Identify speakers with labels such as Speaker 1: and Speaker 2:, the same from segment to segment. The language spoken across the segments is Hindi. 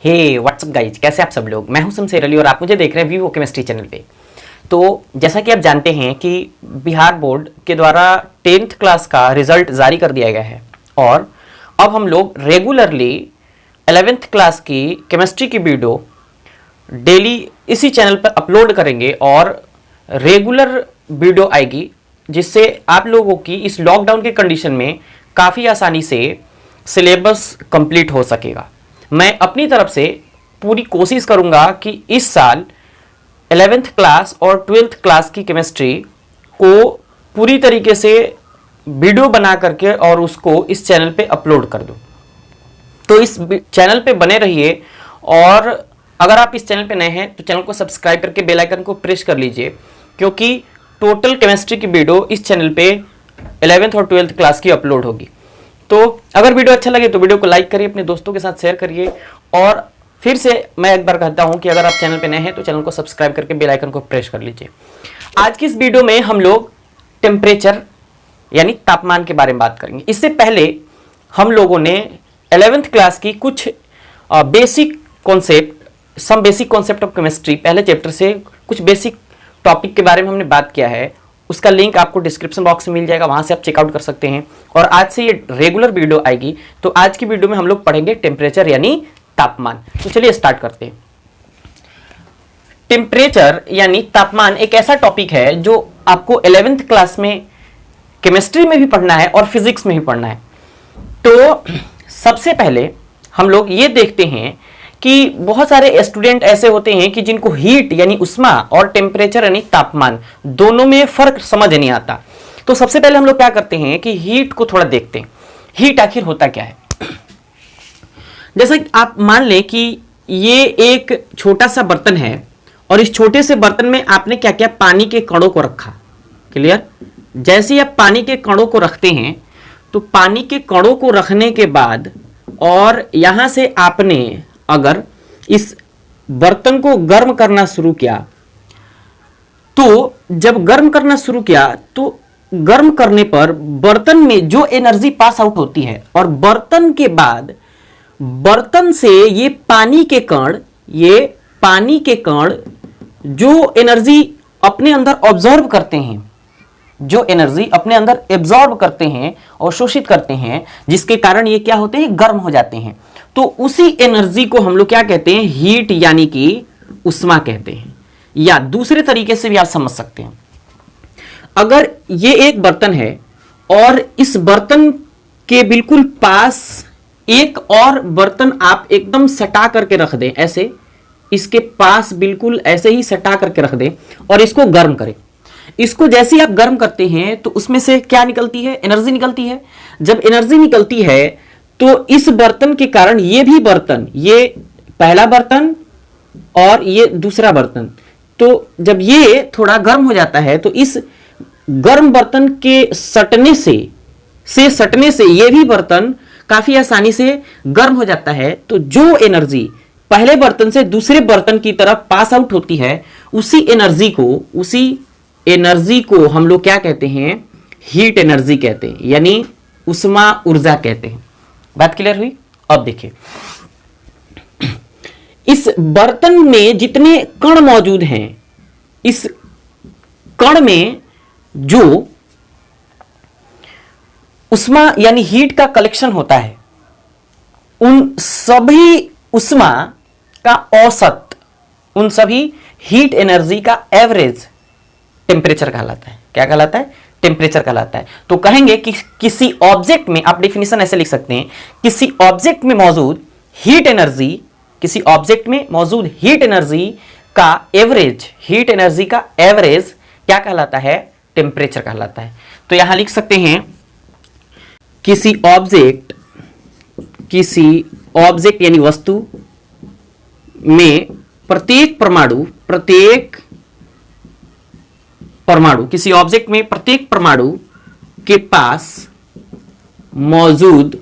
Speaker 1: हे व्हाट्सअप गाइज, कैसे आप सब लोग। मैं हूं शमशेर अली और आप मुझे देख रहे हैं वीवो केमिस्ट्री चैनल पे। तो जैसा कि आप जानते हैं कि बिहार बोर्ड के द्वारा 10th क्लास का रिजल्ट जारी कर दिया गया है और अब हम लोग रेगुलरली 11th क्लास की केमिस्ट्री की वीडियो डेली इसी चैनल पर अपलोड करेंगे और रेगुलर वीडियो आएगी, जिससे आप लोगों की इस लॉकडाउन के कंडीशन में काफ़ी आसानी से सिलेबस कंप्लीट हो सकेगा। मैं अपनी तरफ से पूरी कोशिश करूंगा कि इस साल 11th क्लास और 12th क्लास की केमिस्ट्री को पूरी तरीके से वीडियो बना करके और उसको इस चैनल पे अपलोड कर दूं। तो इस चैनल पे बने रहिए और अगर आप इस चैनल पे नए हैं तो चैनल को सब्सक्राइब करके बेल आइकन को प्रेस कर लीजिए, क्योंकि टोटल केमिस्ट्री की वीडियो इस चैनल पे 11th और 12th क्लास की अपलोड होगी। तो अगर वीडियो अच्छा लगे तो वीडियो को लाइक करिए, अपने दोस्तों के साथ शेयर करिए और फिर से मैं एक बार कहता हूं कि अगर आप चैनल पे नए हैं तो चैनल को सब्सक्राइब करके बेल आइकन को प्रेस कर लीजिए। आज की इस वीडियो में हम लोग टेम्परेचर यानी तापमान के बारे में बात करेंगे। इससे पहले हम लोगों ने 11th क्लास की कुछ बेसिक कॉन्सेप्ट ऑफ केमिस्ट्री पहले चैप्टर से कुछ बेसिक टॉपिक के बारे में हमने बात किया है। उसका लिंक आपको डिस्क्रिप्शन बॉक्स में मिल जाएगा, वहां से आप चेकआउट कर सकते हैं। और आज से ये रेगुलर वीडियो आएगी। तो आज की वीडियो में हम लोग पढ़ेंगे टेम्परेचर यानी तापमान। तो चलिए स्टार्ट करते हैं। टेम्परेचर यानी तापमान एक ऐसा टॉपिक है जो आपको 11th क्लास में केमिस्ट्री में भी पढ़ना है और फिजिक्स में भी पढ़ना है। तो सबसे पहले हम लोग ये देखते हैं कि बहुत सारे स्टूडेंट ऐसे होते हैं कि जिनको हीट यानी उष्मा और टेम्परेचर यानी तापमान दोनों में फर्क समझ नहीं आता। तो सबसे पहले हम लोग क्या करते हैं कि हीट को थोड़ा देखते हैं। हीट आखिर होता क्या है। जैसा कि आप मान लें कि ये एक छोटा सा बर्तन है और इस छोटे से बर्तन में आपने क्या किया, पानी के कणों को रखा। क्लियर। जैसे ही आप पानी के कणों को रखते हैं तो पानी के कणों को रखने के बाद और यहां से आपने अगर इस बर्तन को गर्म करना शुरू किया, तो जब गर्म करना शुरू किया तो गर्म करने पर बर्तन में जो एनर्जी पास आउट होती है और बर्तन के बाद बर्तन से ये पानी के कण जो एनर्जी अपने अंदर ऑब्जॉर्व करते हैं, जो एनर्जी अपने अंदर एब्जॉर्ब करते हैं और शोषित करते हैं, जिसके कारण ये क्या होते हैं, गर्म हो जाते हैं। तो उसी एनर्जी को हम लोग क्या कहते हैं, हीट यानी कि उष्मा कहते हैं। या दूसरे तरीके से भी आप समझ सकते हैं, अगर ये एक बर्तन है और इस बर्तन के बिल्कुल पास एक और बर्तन आप एकदम सटा करके रख दें, ऐसे इसके पास बिल्कुल ऐसे ही सटा करके रख दें और इसको गर्म करें। इसको जैसे ही आप गर्म करते हैं तो उसमें से क्या निकलती है, एनर्जी निकलती है। जब एनर्जी निकलती है तो इस बर्तन के कारण ये भी बर्तन, ये पहला बर्तन और ये दूसरा बर्तन, तो जब ये थोड़ा गर्म हो जाता है तो इस गर्म बर्तन के सटने से ये भी बर्तन काफी आसानी से गर्म हो जाता है। तो जो एनर्जी पहले बर्तन से दूसरे बर्तन की तरफ पास आउट होती है, उसी एनर्जी को हम लोग क्या कहते हैं, हीट एनर्जी कहते हैं, यानी उष्मा ऊर्जा कहते हैं। बात क्लियर हुई। अब देखिए, इस बर्तन में जितने कण मौजूद हैं, इस कण में जो उष्मा यानी हीट का कलेक्शन होता है, उन सभी उष्मा का औसत, उन सभी हीट एनर्जी का एवरेज टेम्परेचर कहलाता है। क्या कहलाता है, टेम्परेचर कहलाता है। तो कहेंगे कि किसी ऑब्जेक्ट में, आप डेफिनेशन ऐसे लिख सकते हैं, किसी ऑब्जेक्ट में मौजूद हीट एनर्जी का एवरेज क्या कहलाता है, टेम्परेचर कहलाता है। तो यहां लिख सकते हैं किसी ऑब्जेक्ट यानी वस्तु में प्रत्येक परमाणु के पास मौजूद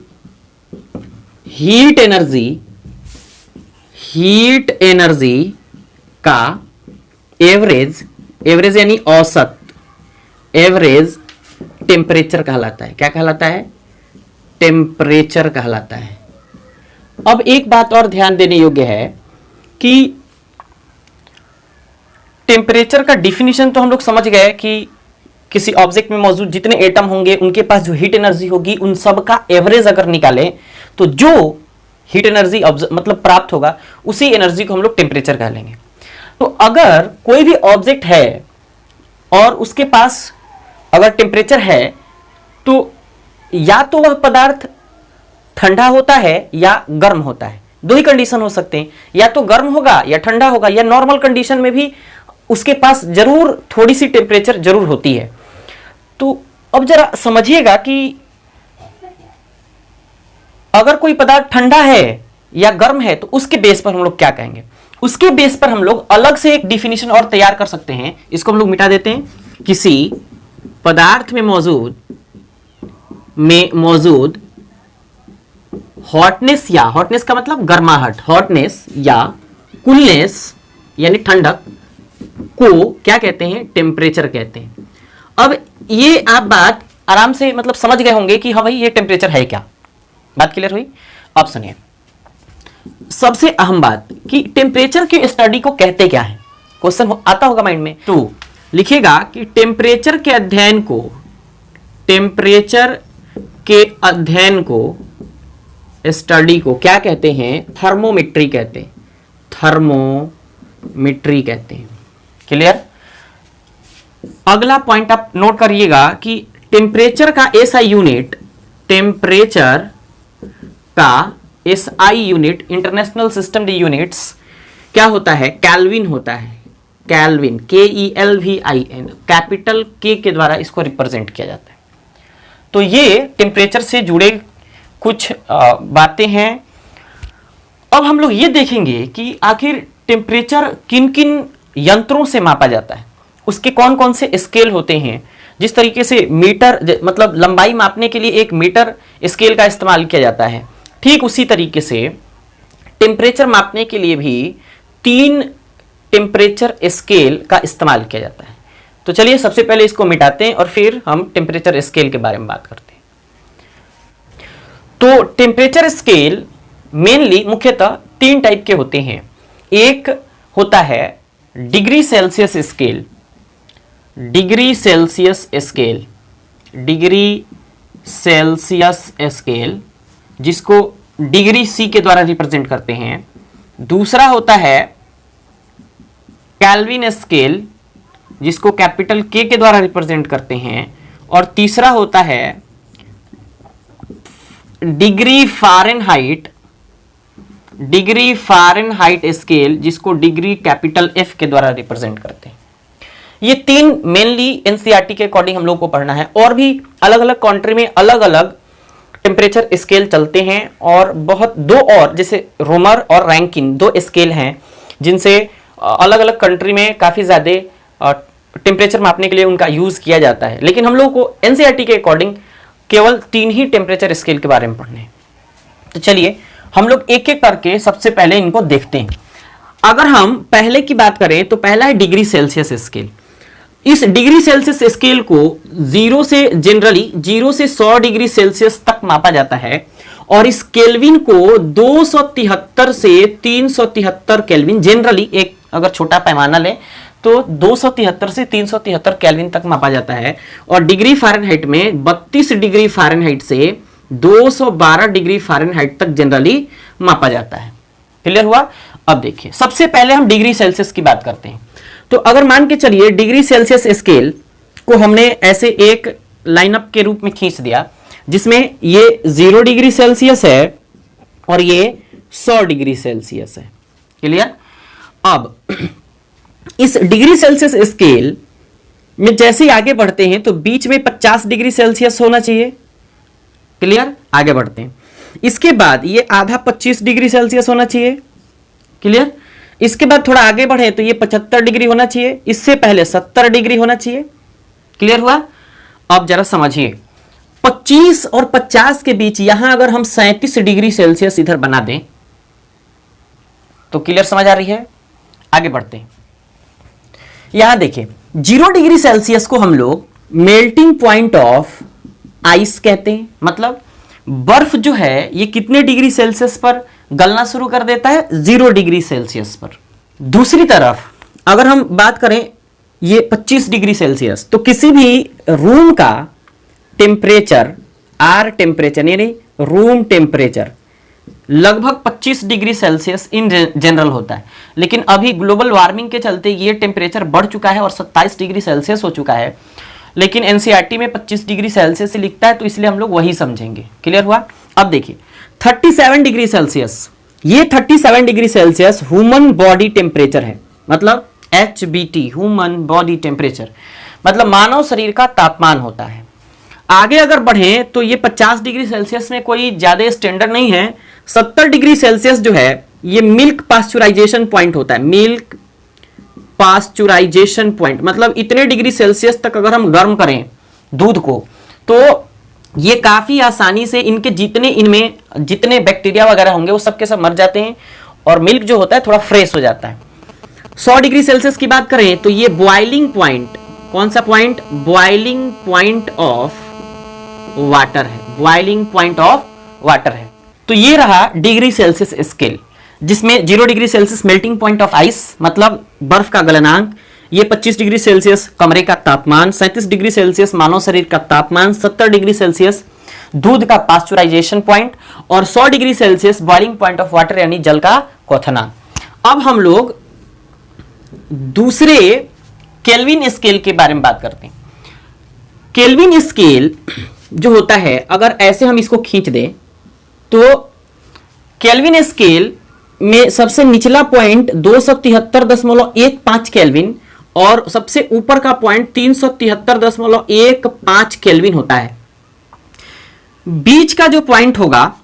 Speaker 1: हीट एनर्जी का एवरेज यानी औसत, एवरेज टेम्परेचर कहलाता है। क्या कहलाता है, टेम्परेचर कहलाता है। अब एक बात और ध्यान देने योग्य है कि टेम्परेचर का डिफिनीशन तो हम लोग समझ गए कि किसी ऑब्जेक्ट में मौजूद जितने एटम होंगे उनके पास जो हीट एनर्जी होगी उन सब का एवरेज अगर निकालें तो जो हीट एनर्जी मतलब प्राप्त होगा उसी एनर्जी को हम लोग टेम्परेचर कह लेंगे। तो अगर कोई भी ऑब्जेक्ट है और उसके पास अगर टेम्परेचर है तो या तो वह पदार्थ ठंडा होता है या गर्म होता है, दो ही कंडीशन हो सकते हैं, या तो गर्म होगा या ठंडा होगा, या नॉर्मल कंडीशन में भी उसके पास जरूर थोड़ी सी टेम्परेचर जरूर होती है। तो अब जरा समझिएगा कि अगर कोई पदार्थ ठंडा है या गर्म है तो उसके बेस पर हम लोग क्या कहेंगे, उसके बेस पर हम लोग अलग से एक डिफिनीशन और तैयार कर सकते हैं। इसको हम लोग मिटा देते हैं। किसी पदार्थ में मौजूद हॉटनेस, या हॉटनेस का मतलब गर्माहट, हॉटनेस या कूलनेस यानी ठंडक को क्या कहते हैं, टेम्परेचर कहते हैं। अब ये आप बात आराम से मतलब समझ गए होंगे कि हाँ भाई ये टेम्परेचर है क्या, बात क्लियर हुई। अब सुनिए सबसे अहम बात कि टेम्परेचर की स्टडी को कहते क्या है, क्वेश्चन आता होगा माइंड में। तो लिखिएगा कि टेम्परेचर के अध्ययन को स्टडी को क्या कहते हैं, थर्मोमेट्री कहते हैं, थर्मोमेट्री कहते हैं। क्लियर। अगला पॉइंट आप नोट करिएगा कि टेम्परेचर का एसआई यूनिट, टेम्परेचर का SI unit, international system units क्या होता है, केल्विन होता है। केल्विन, KELVIN, कैपिटल के द्वारा इसको रिप्रेजेंट किया जाता है। तो ये टेम्परेचर से जुड़े कुछ बातें हैं। अब हम लोग ये देखेंगे कि आखिर टेम्परेचर किन किन यंत्रों से मापा जाता है, उसके कौन कौन से स्केल होते हैं। जिस तरीके से मीटर मतलब लंबाई मापने के लिए एक मीटर स्केल का इस्तेमाल किया जाता है, ठीक उसी तरीके से टेम्परेचर मापने के लिए भी 3 टेम्परेचर स्केल का इस्तेमाल किया जाता है। तो चलिए सबसे पहले इसको मिटाते हैं और फिर हम टेम्परेचर स्केल के बारे में बात करते हैं। तो टेम्परेचर स्केल मेनली मुख्यतः 3 टाइप के होते हैं। एक होता है degree Celsius scale, degree Celsius scale, degree Celsius scale जिसको डिग्री सी के द्वारा रिप्रेजेंट करते हैं। दूसरा होता है केल्विन स्केल जिसको कैपिटल के द्वारा रिप्रेजेंट करते हैं। और तीसरा होता है degree Fahrenheit, degree Fahrenheit scale जिसको डिग्री कैपिटल एफ के द्वारा रिप्रेजेंट करते हैं। ये 3 मेनली एनसीईआरटी के अकॉर्डिंग हम लोग को पढ़ना है। और भी अलग अलग कंट्री में अलग अलग टेम्परेचर स्केल चलते हैं और बहुत 2 और जैसे रोमर और रैंकिन 2 स्केल हैं जिनसे अलग अलग कंट्री में काफ़ी ज़्यादा टेम्परेचर मापने के लिए उनका यूज़ किया जाता है। लेकिन हम लोग को एनसीईआरटी के अकॉर्डिंग केवल 3 ही टेम्परेचर स्केल के बारे में पढ़ने हैं। तो चलिए हम लोग एक एक करके सबसे पहले इनको देखते हैं। अगर हम पहले की बात करें तो पहला है डिग्री सेल्सियस स्केल। इस डिग्री सेल्सियस स्केल को 0 से जनरली 0 से 100 डिग्री सेल्सियस तक मापा जाता है। और इस केल्विन को 273 से 373 केल्विन, जनरली एक अगर छोटा पैमाना ले तो 273 से 373 केल्विन तक मापा जाता है। और डिग्री फ़ारेनहाइट में 32 डिग्री फ़ारेनहाइट से 212 डिग्री फ़ारेनहाइट तक जनरली मापा जाता है। क्लियर हुआ। अब देखिए सबसे पहले हम डिग्री सेल्सियस की बात करते हैं। तो अगर मान के चलिए डिग्री सेल्सियस स्केल को हमने ऐसे एक लाइनअप के रूप में खींच दिया जिसमें ये 0 डिग्री सेल्सियस है और ये 100 डिग्री सेल्सियस है। क्लियर। अब इस डिग्री सेल्सियस स्केल में जैसे ही आगे बढ़ते हैं तो बीच में 50 डिग्री सेल्सियस होना चाहिए। क्लियर। आगे बढ़ते हैं। इसके बाद ये आधा 25 डिग्री सेल्सियस होना चाहिए। क्लियर। इसके बाद थोड़ा आगे बढ़े तो ये 75 डिग्री होना चाहिए। इससे पहले 70 डिग्री होना चाहिए। क्लियर हुआ। अब जरा समझिए 25 और 50 के बीच यहां अगर हम 37 डिग्री सेल्सियस इधर बना दें तो क्लियर समझ आ रही है। आगे बढ़ते हैं। यहां देखिए 0 डिग्री सेल्सियस को हम लोग मेल्टिंग पॉइंट ऑफ आइस कहते हैं। मतलब बर्फ जो है ये कितने डिग्री सेल्सियस पर गलना शुरू कर देता है 0 डिग्री सेल्सियस पर। दूसरी तरफ अगर हम बात करें ये 25 डिग्री सेल्सियस, तो किसी भी रूम का टेम्परेचर, आर टेम्परेचर यानी रूम टेम्परेचर लगभग 25 डिग्री सेल्सियस इन जनरल होता है। लेकिन अभी ग्लोबल वार्मिंग के चलते ये टेम्परेचर बढ़ चुका है और 27 डिग्री सेल्सियस हो चुका है, लेकिन एनसीईआरटी में 25 डिग्री सेल्सियस से लिखता है, तो इसलिए हम लोग वही समझेंगे। क्लियर हुआ? अब देखिए 37 डिग्री सेल्सियस, ये 37 degree Celsius human body temperature है, मतलब HBT ह्यूमन बॉडी टेम्परेचर, मतलब मानव शरीर का तापमान होता है। आगे अगर बढ़े तो ये 50 डिग्री सेल्सियस में कोई ज्यादा स्टैंडर्ड नहीं है। 70 डिग्री सेल्सियस जो है ये मिल्क पास्चुराइजेशन पॉइंट होता है, मिल्क पास्चुराइजेशन पॉइंट, मतलब इतने डिग्री सेल्सियस तक अगर हम गर्म करें दूध को तो ये काफी आसानी से इनमें जितने बैक्टीरिया वगैरह होंगे वो सब के सब मर जाते हैं और मिल्क जो होता है थोड़ा फ्रेश हो जाता है। 100 डिग्री सेल्सियस की बात करें तो ये बॉइलिंग पॉइंट, कौन सा point? Boiling point of water है, बॉइलिंग पॉइंट ऑफ वाटर है। तो ये रहा डिग्री सेल्सियस स्केल, जिसमें 0 degree Celsius melting point of ice, मतलब बर्फ का गलनांक, ये 25 डिग्री सेल्सियस कमरे का तापमान, 37 डिग्री सेल्सियस मानव शरीर का तापमान, 70 डिग्री सेल्सियस दूध का पास्चुराइजेशन पॉइंट और 100 degree Celsius boiling point of water यानी जल का क्वथनांक। अब हम लोग दूसरे केल्विन स्केल के बारे में बात करते हैं। केल्विन स्केल जो होता है, अगर ऐसे हम इसको खींच दें तो केल्विन स्केल में सबसे निचला पॉइंट 273.15 केल्विन और सबसे ऊपर का पॉइंट 373.15 केल्विन होता है। बीच का जो पॉइंट होगा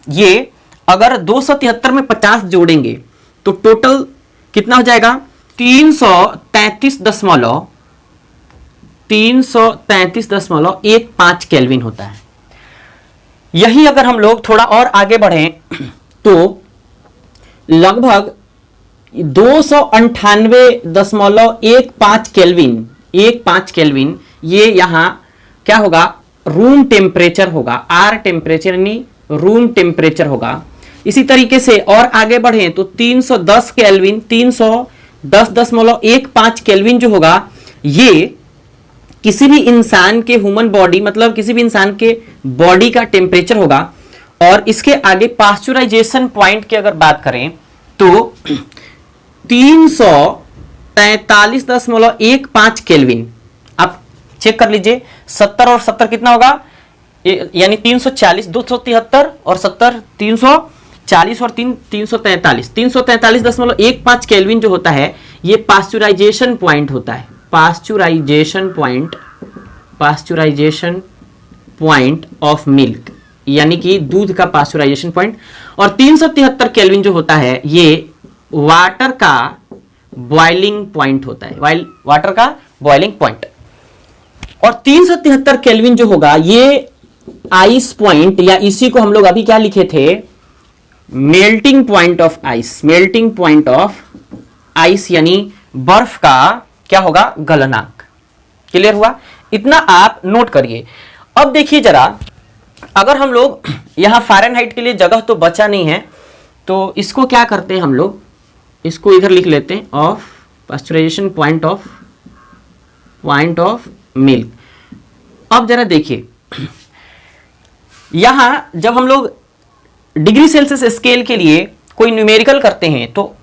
Speaker 1: ये अगर 273 में 50 जोड़ेंगे तो टोटल कितना हो जाएगा? 333.15 केल्विन होता है। यही अगर हम लोग थोड़ा और आगे बढ़ें तो लगभग 298.15 केल्विन ये यहां क्या होगा? रूम टेम्परेचर होगा, आर टेम्परेचर यानी रूम टेम्परेचर होगा। इसी तरीके से और आगे बढ़े तो 310 केल्विन, 310.15 केल्विन जो होगा ये किसी भी इंसान के ह्यूमन बॉडी, मतलब किसी भी इंसान के बॉडी का टेम्परेचर होगा। और इसके आगे पास्चुराइजेशन पॉइंट की अगर बात करें तो 343.15 केल्विन। आप चेक कर लीजिए 70 और 70 कितना होगा, यानी 340, 273 और 70 340 और 343.15 केल्विन जो होता है ये पास्चुराइजेशन पॉइंट होता है। पास्चुराइजेशन पॉइंट ऑफ मिल्क यानी कि दूध का पास्चुराइजेशन पॉइंट। और 373 केल्विन जो होता है ये वाटर का बॉइलिंग पॉइंट होता है, वाटर का बॉइलिंग पॉइंट। और 373 केल्विन जो होगा ये आइस पॉइंट, या इसी को हम लोग अभी क्या लिखे थे? Melting point of ice, melting point of ice यानी बर्फ का क्या होगा? गलनांक। क्लियर हुआ? इतना आप नोट करिए। अब देखिए जरा, अगर हम लोग यहां फ़ारेनहाइट के लिए जगह तो बचा नहीं है, तो इसको क्या करते हैं हम लोग, इसको इधर लिख लेते हैं of pasteurisation point of milk. अब जरा देखिए यहां जब हम लोग डिग्री सेल्सियस स्केल के लिए कोई न्यूमेरिकल करते हैं तो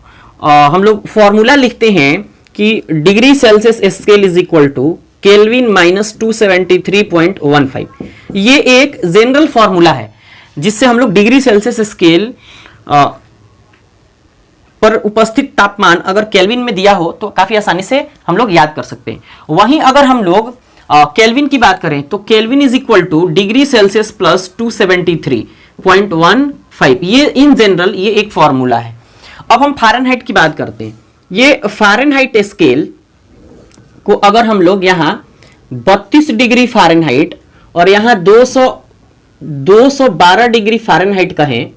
Speaker 1: हम लोग फॉर्मूला लिखते हैं कि degree Celsius scale is equal to Kelvin minus 273.15। ये एक जनरल फॉर्मूला है जिससे हम लोग डिग्री सेल्सियस स्केल पर उपस्थित तापमान अगर केल्विन में दिया हो तो काफी आसानी से हम लोग याद कर सकते हैं। वहीं अगर हम लोग केल्विन की बात करें तो kelvin is equal to degree Celsius plus 273.15। ये इन जनरल ये एक फॉर्मूला है। अब हम फ़ारेनहाइट की बात करते हैं। ये फ़ारेनहाइट स्केल को अगर हम लोग यहां 32 डिग्री फ़ारेनहाइट और यहां 212 डिग्री फ़ारेनहाइट कहें,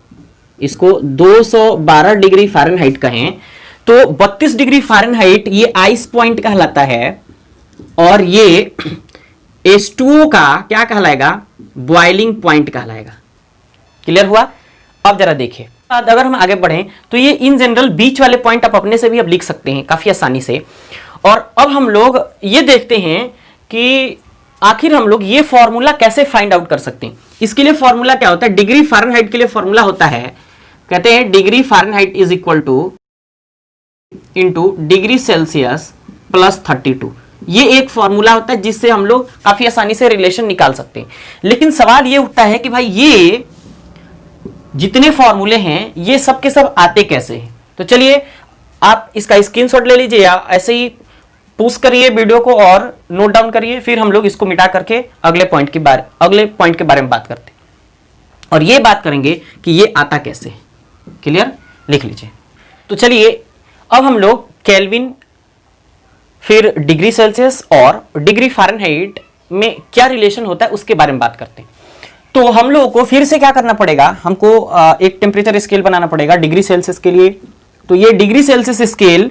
Speaker 1: इसको 212 डिग्री फ़ारेनहाइट कहें तो 32 डिग्री फ़ारेनहाइट ये आइस पॉइंट कहलाता है और ये H2O का क्या कहलाएगा? बॉइलिंग पॉइंट कहलाएगा। क्लियर हुआ? अब जरा देखिए बाद अगर हम आगे बढ़ें तो ये इन जनरल बीच वाले पॉइंट आप अपने से भी अब लिख सकते हैं काफी आसानी से। और अब हम लोग ये देखते हैं कि आखिर हम लोग ये फॉर्मूला कैसे फाइंड आउट कर सकते हैं। इसके लिए फॉर्मूला क्या होता है, डिग्री फ़ारेनहाइट के लिए फॉर्मूला होता है, कहते हैं degree Fahrenheit is equal two into degree Celsius plus 32। ये एक फॉर्मूला होता है जिससे हम लोग काफी आसानी से रिलेशन निकाल सकते हैं। लेकिन सवाल ये उठता है कि भाई ये जितने फॉर्मूले हैं ये सब के सब आते कैसे हैं। तो चलिए आप इसका स्क्रीनशॉट ले लीजिए या ऐसे ही पुश करिए वीडियो को और नोट डाउन करिए, फिर हम लोग इसको मिटा करके अगले पॉइंट के बारे में बात करते हैं और ये बात करेंगे कि ये आता कैसे। क्लियर, लिख लीजिए। तो चलिए अब हम लोग केल्विन, फिर डिग्री सेल्सियस और डिग्री फ़ारेनहाइट में क्या रिलेशन होता है उसके बारे में बात करते हैं। तो हम लोगों को फिर से क्या करना पड़ेगा, हमको एक टेम्परेचर स्केल बनाना पड़ेगा डिग्री सेल्सियस के लिए। तो ये डिग्री सेल्सियस स्केल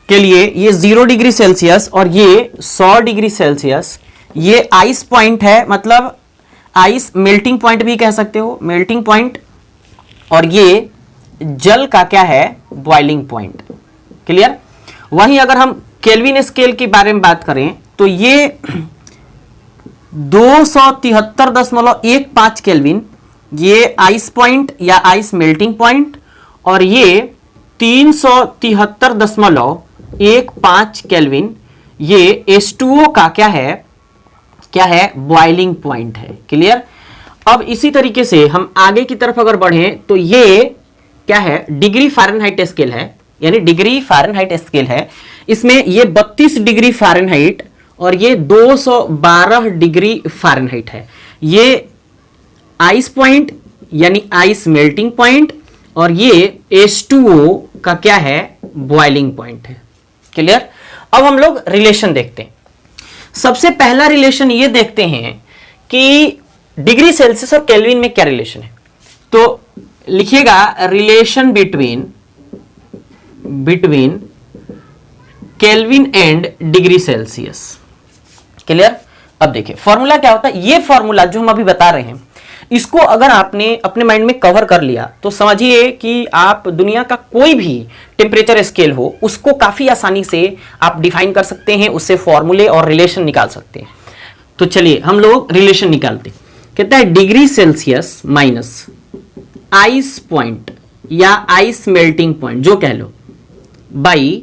Speaker 1: के लिए ये 0 डिग्री सेल्सियस और ये 100 डिग्री सेल्सियस, ये आइस पॉइंट है, मतलब आइस मेल्टिंग पॉइंट भी कह सकते हो, मेल्टिंग पॉइंट। और ये जल का क्या है, बॉइलिंग पॉइंट। क्लियर। वहीं अगर हम केल्विन स्केल के बारे में बात करें तो ये 273.15 केल्विन, ये आइस पॉइंट या आइस मेल्टिंग पॉइंट, और ये 373.15 केल्विन, ये H2O का क्या है बॉइलिंग पॉइंट है। क्लियर। अब इसी तरीके से हम आगे की तरफ अगर बढ़ें तो ये क्या है, डिग्री फ़ारेनहाइट स्केल है, यानी डिग्री फ़ारेनहाइट स्केल है। इसमें ये 32 डिग्री फ़ारेनहाइट और ये 212 डिग्री फ़ारेनहाइट है। ये आइस पॉइंट यानी आइस मेल्टिंग पॉइंट और ये H2O का क्या है, बॉइलिंग पॉइंट है। क्लियर। अब हम लोग रिलेशन देखते हैं। सबसे पहला रिलेशन ये देखते हैं कि डिग्री सेल्सियस और केल्विन में क्या रिलेशन है। तो लिखिएगा relation between kelvin and degree Celsius. Clear. अब देखिए फॉर्मूला क्या होता है। ये फॉर्मूला जो हम अभी बता रहे हैं इसको अगर आपने अपने माइंड में कवर कर लिया तो समझिए कि आप दुनिया का कोई भी टेम्परेचर स्केल हो उसको काफी आसानी से आप डिफाइन कर सकते हैं, उससे फॉर्मूले और रिलेशन निकाल सकते हैं। तो चलिए हम लोग रिलेशन निकालते हैं। कहता है degree Celsius minus ice point या आइस मेल्टिंग पॉइंट जो कह लो, बाई,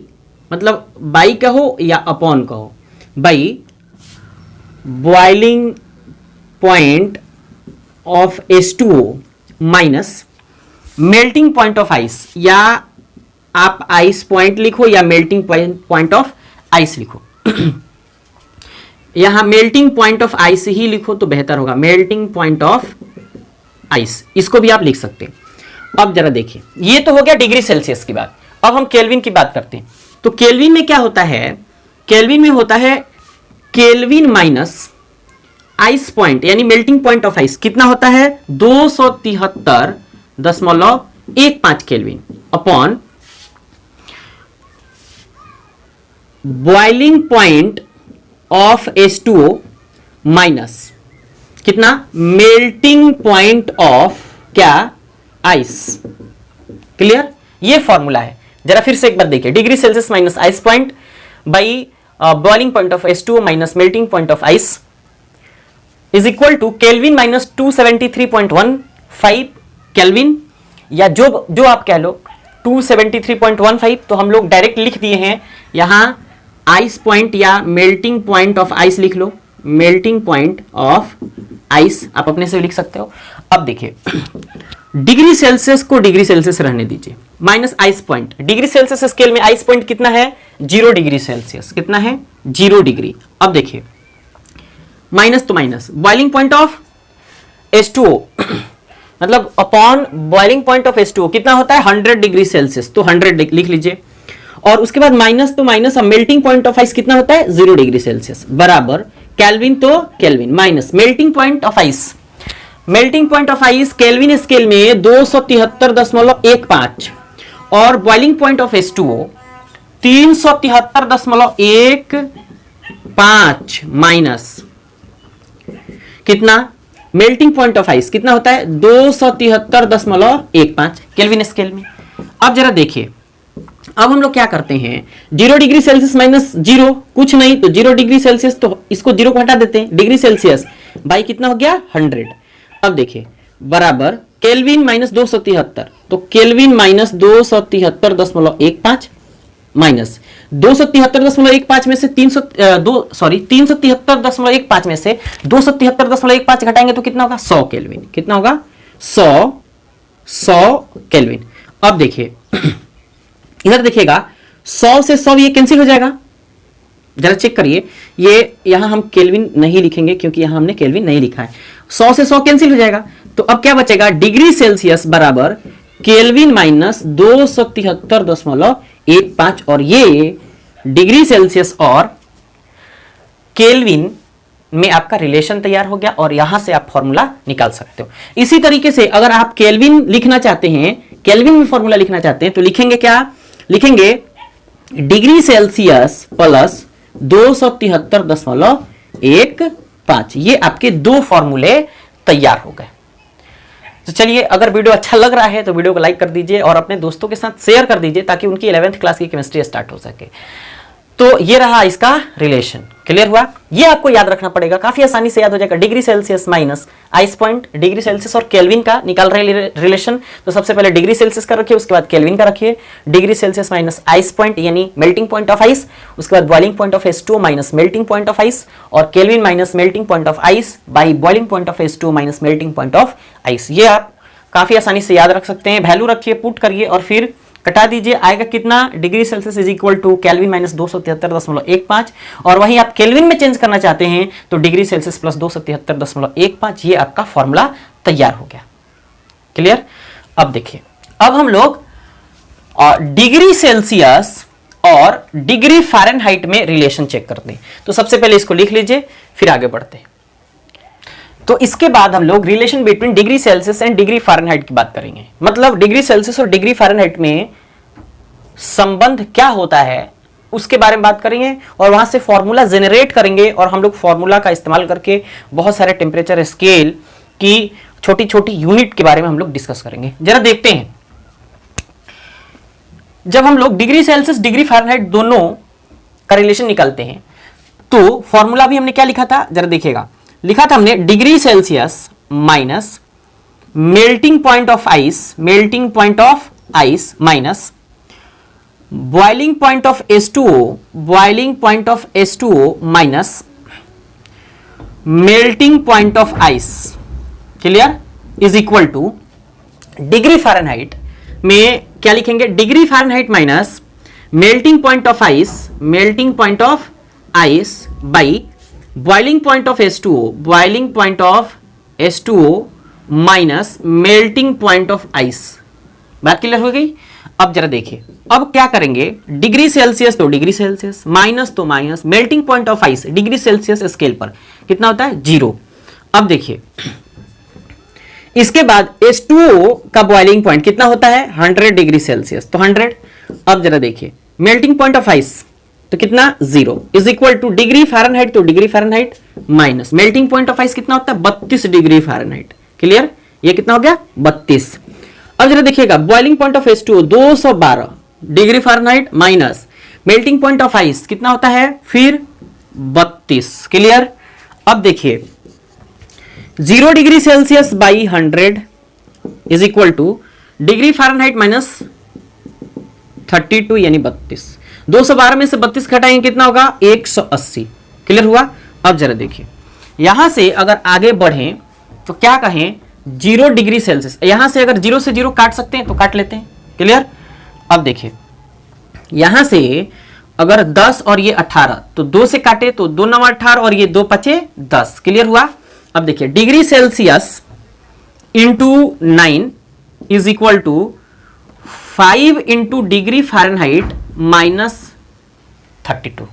Speaker 1: मतलब बाई कहो या अपॉन कहो, by boiling point of H2O minus melting point of ice, या आप आइस पॉइंट लिखो या मेल्टिंग पॉइंट ऑफ आइस लिखो। यहां मेल्टिंग पॉइंट ऑफ आइस ही लिखो तो बेहतर होगा, मेल्टिंग पॉइंट ऑफ आइस, इसको भी आप लिख सकते हैं। अब जरा देखिए, ये तो हो गया डिग्री सेल्सियस की बात। अब हम केल्विन की बात करते हैं। तो केल्विन में क्या होता है, केल्विन में होता है केल्विन माइनस आइस पॉइंट यानी मेल्टिंग पॉइंट ऑफ आइस, कितना होता है 273.15 Kelvin upon boiling point of H2O minus कितना मेल्टिंग पॉइंट ऑफ क्या, आइस। क्लियर। ये फॉर्मूला है। जरा फिर से एक बार देखिए, degree Celsius minus ice point by boiling point of H2O minus melting point of ice is equal to Kelvin minus 273.15 Kelvin, या जो आप कह लो 273.15। तो हम लोग डायरेक्ट लिख दिए हैं यहां आइस पॉइंट या मेल्टिंग पॉइंट ऑफ आइस लिख लो, मेल्टिंग पॉइंट ऑफ आइस आप अपने से लिख सकते हो। अब देखिए डिग्री सेल्सियस को डिग्री सेल्सियस रहने दीजिए, minus ice point. Degree Celsius scale में आइस पॉइंट कितना है, 0 डिग्री सेल्सियस, कितना है 0 डिग्री। अब देखिए माइनस तो minus boiling point of H2O मतलब upon boiling point of H2O कितना होता है 100 डिग्री सेल्सियस, तो 100 लिख लीजिए। और उसके बाद माइनस तो माइनस, अब मेल्टिंग पॉइंट ऑफ आइस कितना होता है 0 डिग्री सेल्सियस बराबर केल्विन तो kelvin minus melting point of ice. Melting point of ice kelvin scale में 273.15 और boiling point of H2O 373.15 minus कितना मेल्टिंग पॉइंट ऑफ आइस कितना होता है 273.15 केल्विन स्केल में। अब जरा देखिए, अब हम लोग क्या करते हैं, 0 डिग्री सेल्सियस माइनस 0 कुछ नहीं, तो 0 डिग्री सेल्सियस, तो इसको 0 को हटा देते हैं, डिग्री सेल्सियस बाई कितना हो गया 100। अब देखिए बराबर केल्विन माइनस 273, तो केल्विन माइनस 273.15 माइनस 273.15 में से 373.15 में से 273.15 घटाएंगे तो कितना होगा 100 केल्विन। कितना होगा 100 केल्विन। अब देखिए इधर देखिएगा 100 से 100 ये कैंसिल हो जाएगा, जरा चेक करिए, ये यहां हम केल्विन नहीं लिखेंगे क्योंकि यहां हमने केल्विन नहीं लिखा है। 100 से 100 कैंसिल हो जाएगा, तो अब क्या बचेगा डिग्री सेल्सियस बराबर केल्विन माइनस 273.15, और ये डिग्री सेल्सियस और केल्विन में आपका रिलेशन तैयार हो गया और यहां से आप फॉर्मूला निकाल सकते हो। इसी तरीके से अगर आप केल्विन लिखना चाहते हैं, केल्विन में फॉर्मूला लिखना चाहते हैं, तो लिखेंगे क्या, लिखेंगे डिग्री सेल्सियस प्लस 273.15, ये आपके दो फॉर्मूले तैयार हो गए। तो चलिए, अगर वीडियो अच्छा लग रहा है तो वीडियो को लाइक कर दीजिए और अपने दोस्तों के साथ शेयर कर दीजिए ताकि उनकी 11th क्लास की केमिस्ट्री स्टार्ट हो सके। तो ये रहा इसका रिलेशन, क्लियर हुआ। ये आपको याद रखना पड़ेगा, काफी आसानी से याद हो जाएगा। Degree Celsius minus ice point, degree Celsius और केल्विन का निकाल रहे रिलेशन, तो सबसे पहले डिग्री सेल्सियस का रखिए, उसके बाद केल्विन का रखिए। Degree Celsius minus ice point यानी मेल्टिंग पॉइंट ऑफ आइस, उसके बाद boiling point of H2O minus melting point of ice, और kelvin minus melting point of ice by boiling point of H2O minus melting point of ice. ये आप काफी आसानी से याद रख सकते हैं। वैल्यू रखिए, पुट करिए और फिर कटा दीजिए, आएगा कितना degree Celsius is equal to Kelvin minus 273.15, और वहीं आप केल्विन में चेंज करना चाहते हैं तो डिग्री सेल्सियस प्लस 273.15, ये आपका फॉर्मूला तैयार हो गया, क्लियर। अब देखिए, अब हम लोग डिग्री सेल्सियस और डिग्री फ़ारेनहाइट में रिलेशन चेक करते हैं। तो सबसे पहले इसको लिख लीजिए, फिर आगे बढ़ते हैं। तो इसके बाद हम लोग relation between degree Celsius and degree Fahrenheit की बात करेंगे। मतलब डिग्री सेल्सियस और डिग्री फ़ारेनहाइट में संबंध क्या होता है उसके बारे में बात करेंगे, और वहां से फॉर्मूला जनरेट करेंगे, और हम लोग फॉर्मूला का इस्तेमाल करके बहुत सारे टेम्परेचर स्केल की छोटी छोटी यूनिट के बारे में हम लोग डिस्कस करेंगे। जरा देखते हैं, जब हम लोग डिग्री सेल्सियस डिग्री फ़ारेनहाइट दोनों का रिलेशन निकालते हैं तो फॉर्मूला भी हमने क्या लिखा था, जरा देखिएगा। लिखा था हमने degree Celsius minus melting point of ice, melting point of ice minus boiling point of H2O, boiling point of H2O minus melting point of ice, clear, is equal to degree Fahrenheit में क्या लिखेंगे, degree Fahrenheit minus melting point of ice, melting point of ice by boiling point of H2O, boiling point of H2O minus melting point of ice. बात क्लियर हो गई। अब जरा देखिए, अब क्या करेंगे, डिग्री सेल्सियस तो डिग्री सेल्सियस, माइनस तो minus, melting point of ice degree Celsius scale पर कितना होता है 0। अब देखिए, इसके बाद H2O का बॉइलिंग पॉइंट कितना होता है 100 डिग्री सेल्सियस, तो 100। अब जरा देखिए, मेल्टिंग पॉइंट ऑफ आइस तो कितना 0 is equal to degree Fahrenheit, तो degree Fahrenheit minus melting point of ice कितना होता है 32 डिग्री फ़ारेनहाइट, क्लियर, ये कितना हो गया 32। अब जरा देखिएगा, boiling point of H2O 212 degree Fahrenheit minus melting point of ice कितना होता है फिर 32, क्लियर। अब देखिए 0 degree Celsius by 100 is equal to degree Fahrenheit minus 32 यानी 32। 212 में से 32 घटाएंगे कितना होगा 180, क्लियर हुआ। अब जरा देखिए, यहां से अगर आगे बढ़ें तो क्या कहें 0 डिग्री सेल्सियस, यहां से अगर 0 से 0 काट सकते हैं तो काट लेते हैं, क्लियर। अब देखिए, यहां से अगर 10 और ये 18, तो 2 से काटे तो 2 9 18 और ये 2 5 10, क्लियर हुआ। अब देखिए, degree Celsius into 9 is equal to 5 into degree Fahrenheit minus 32,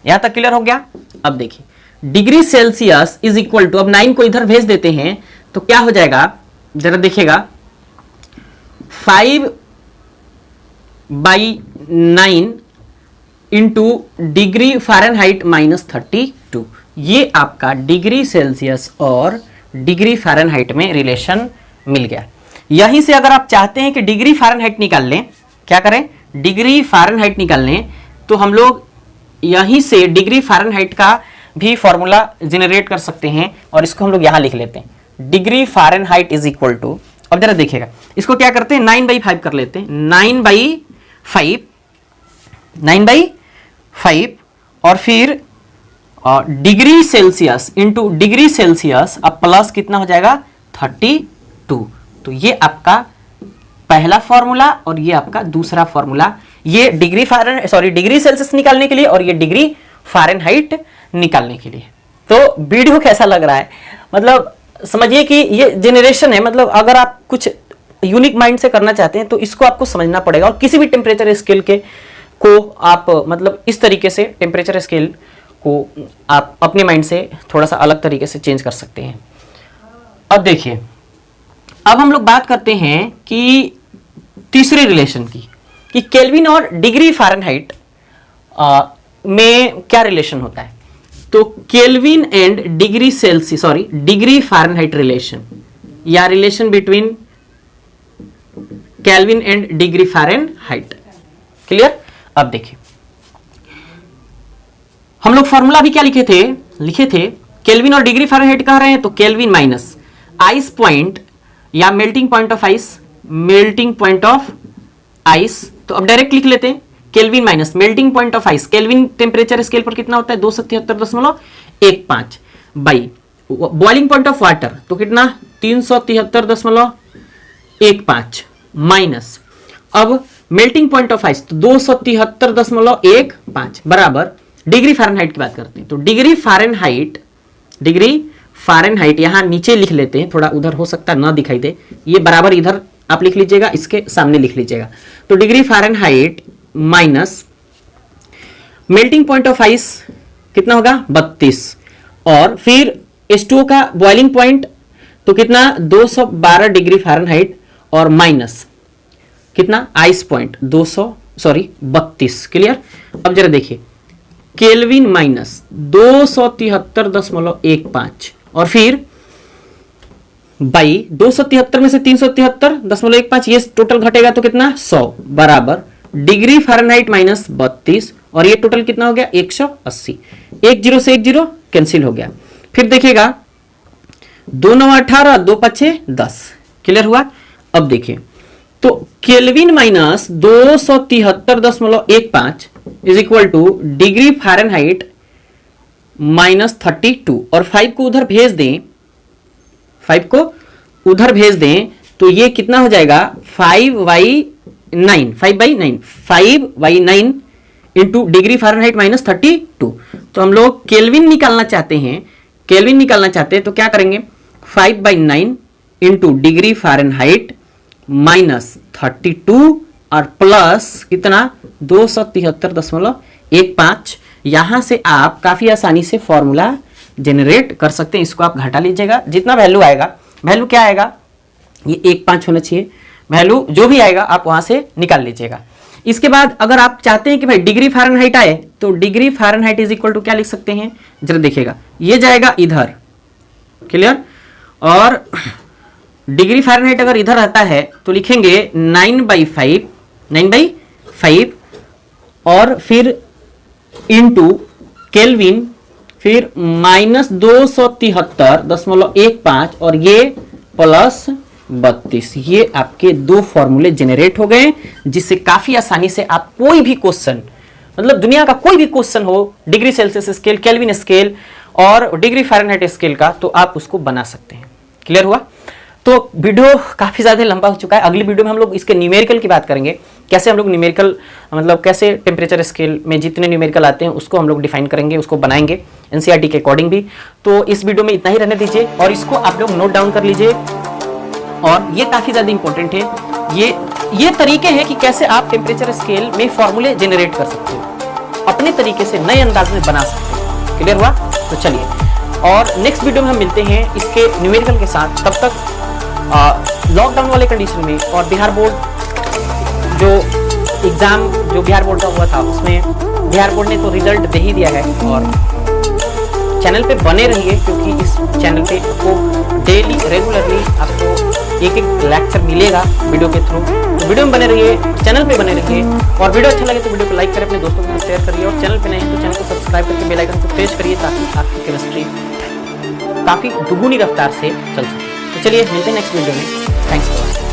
Speaker 1: यहां तक क्लियर हो गया। अब देखिए, degree Celsius is equal to, अब 9 को इधर भेज देते हैं तो क्या हो जाएगा, जरा देखिएगा 5 by 9 into degree Fahrenheit minus 32, ये आपका डिग्री सेल्सियस और डिग्री फ़ारेनहाइट में रिलेशन मिल गया। यहीं से अगर आप चाहते हैं कि डिग्री फ़ारेनहाइट निकाल लें, क्या करें, डिग्री फ़ारेनहाइट निकाल लें, तो हम लोग यहीं से डिग्री फ़ारेनहाइट का भी फॉर्मूला जनरेट कर सकते हैं और इसको हम लोग यहाँ लिख लेते हैं। Degree Fahrenheit is equal to, अब जरा देखिएगा, इसको क्या करते हैं 9/5 कर लेते हैं, 9/5 और फिर degree Celsius into degree Celsius, अब प्लस कितना हो जाएगा 32। तो ये आपका पहला फॉर्मूला और ये आपका दूसरा फॉर्मूला, ये डिग्री सेल्सियस निकालने के लिए और ये डिग्री फ़ारेनहाइट निकालने के लिए। तो वीडियो कैसा लग रहा है, मतलब समझिए कि ये जनरेशन है, मतलब अगर आप कुछ यूनिक माइंड से करना चाहते हैं तो इसको आपको समझना पड़ेगा और किसी भी टेम्परेचर स्केल के को आप मतलब इस तरीके से टेम्परेचर स्केल को आप अपने माइंड से थोड़ा सा अलग तरीके से चेंज कर सकते हैं। अब देखिए, अब हम लोग बात करते हैं कि तीसरे रिलेशन की, कि केल्विन और डिग्री फ़ारेनहाइट में क्या रिलेशन होता है। तो kelvin and degree Celsius, degree Fahrenheit relation या relation between kelvin and degree Fahrenheit, clear. अब देखिए, हम लोग फॉर्मूला भी क्या लिखे थे केल्विन और डिग्री फ़ारेनहाइट कह रहे हैं तो केल्विन माइनस आइस पॉइंट या मेल्टिंग पॉइंट ऑफ आइस, तो अब डायरेक्ट लिख लेते हैं kelvin minus melting point of ice. Kelvin temperature scale पर कितना होता है 273.15 by boiling point of water, तो कितना 373.15 माइनस, अब मेल्टिंग पॉइंट ऑफ आइस तो 273.15 बराबर डिग्री फ़ारेनहाइट की बात करते हैं। तो डिग्री फ़ारेनहाइट यहां नीचे लिख लेते हैं, थोड़ा उधर हो सकता है ना दिखाई दे, ये बराबर इधर आप लिख लीजिएगा, इसके सामने लिख लीजिएगा। तो degree Fahrenheit minus melting point of ice कितना होगा 32 और फिर H2O का बॉइलिंग पॉइंट तो कितना 212 डिग्री फ़ारेनहाइट और माइनस कितना आइस पॉइंट 32, क्लियर। अब जरा देखिए केल्विन माइनस 273.15 और फिर बाई 273 में से 373.15 ये टोटल घटेगा तो कितना 100 बराबर डिग्री फ़ारेनहाइट माइनस 32 और ये टोटल कितना हो गया 180। 10 से 10 कैंसिल हो गया। फिर देखिएगा 2 9 18 2 5 10, क्लियर हुआ। अब देखिए तो kelvin minus 273.15 is equal to degree Fahrenheit minus 32 और 5 को उधर भेज दें तो ये कितना हो जाएगा 5/9 इंटू डिग्री फ़ारेनहाइट माइनस 32। तो हम लोग केल्विन निकालना चाहते हैं तो क्या करेंगे 5/9 इंटू डिग्री फ़ारेनहाइट माइनस 32 और प्लस कितना 273.15। यहां से आप काफी आसानी से फॉर्मूला जनरेट कर सकते हैं। इसको आप घटा लीजिएगा, जितना वैल्यू आएगा, वैल्यू क्या आएगा ये 15 होना चाहिए, वैल्यू जो भी आएगा आप वहां से निकाल लीजिएगा। इसके बाद अगर आप चाहते हैं कि भाई डिग्री फ़ारेनहाइट आए तो degree Fahrenheit is equal to क्या लिख सकते हैं, जरा देखिएगा, ये जाएगा इधर, क्लियर। और डिग्री फ़ारेनहाइट अगर इधर आता है तो लिखेंगे 9/5 और फिर इंटू केल्विन, फिर माइनस 273.15 और ये प्लस 32। ये आपके दो फॉर्मूले जनरेट हो गए, जिससे काफी आसानी से आप कोई भी क्वेश्चन, मतलब दुनिया का कोई भी क्वेश्चन हो degree Celsius scale, kelvin scale और डिग्री फ़ारेनहाइट स्केल का, तो आप उसको बना सकते हैं। क्लियर हुआ। तो वीडियो काफी ज्यादा लंबा हो चुका है। अगली वीडियो में हम लोग इसके न्यूमेरिकल की बात करेंगे, कैसे हम लोग न्यूमेरिकल मतलब कैसे टेम्परेचर स्केल में जितने न्यूमेरिकल आते हैं उसको हम लोग डिफाइन करेंगे, उसको बनाएंगे एनसीईआरटी के अकॉर्डिंग भी। तो इस वीडियो में इतना ही रहने दीजिए और इसको आप लोग नोट डाउन कर लीजिए। और ये काफी ज्यादा इंपॉर्टेंट है, ये तरीके हैं कि कैसे आप टेम्परेचर स्केल में फॉर्मूले जनरेट कर सकते हो, अपने तरीके से नए अंदाज में बना सकते हो। क्लियर हुआ। तो चलिए, और नेक्स्ट वीडियो में हम मिलते हैं इसके न्यूमेरिकल के साथ। तब तक लॉकडाउन वाले कंडीशन में और बिहार बोर्ड जो एग्जाम जो बिहार बोर्ड का हुआ था उसमें बिहार बोर्ड ने तो रिजल्ट दे ही दिया है, और चैनल पे बने रहिए, क्योंकि इस चैनल पे आपको डेली रेगुलरली आपको एक एक लेक्चर मिलेगा वीडियो के थ्रू। तो वीडियो में बने रहिए और चैनल पे बने रहिए, और वीडियो अच्छा लगे तो वीडियो को लाइक करें, अपने दोस्तों के साथ शेयर करिए, और चैनल पे नए हैं तो चैनल को सब्सक्राइब करके बेल आइकन को प्रेस करिए, ताकि आपकी केमिस्ट्री काफ़ी दुगुनी रफ्तार से चल सके। तो चलिए मिलते हैं नेक्स्ट वीडियो में। Thanks for watching.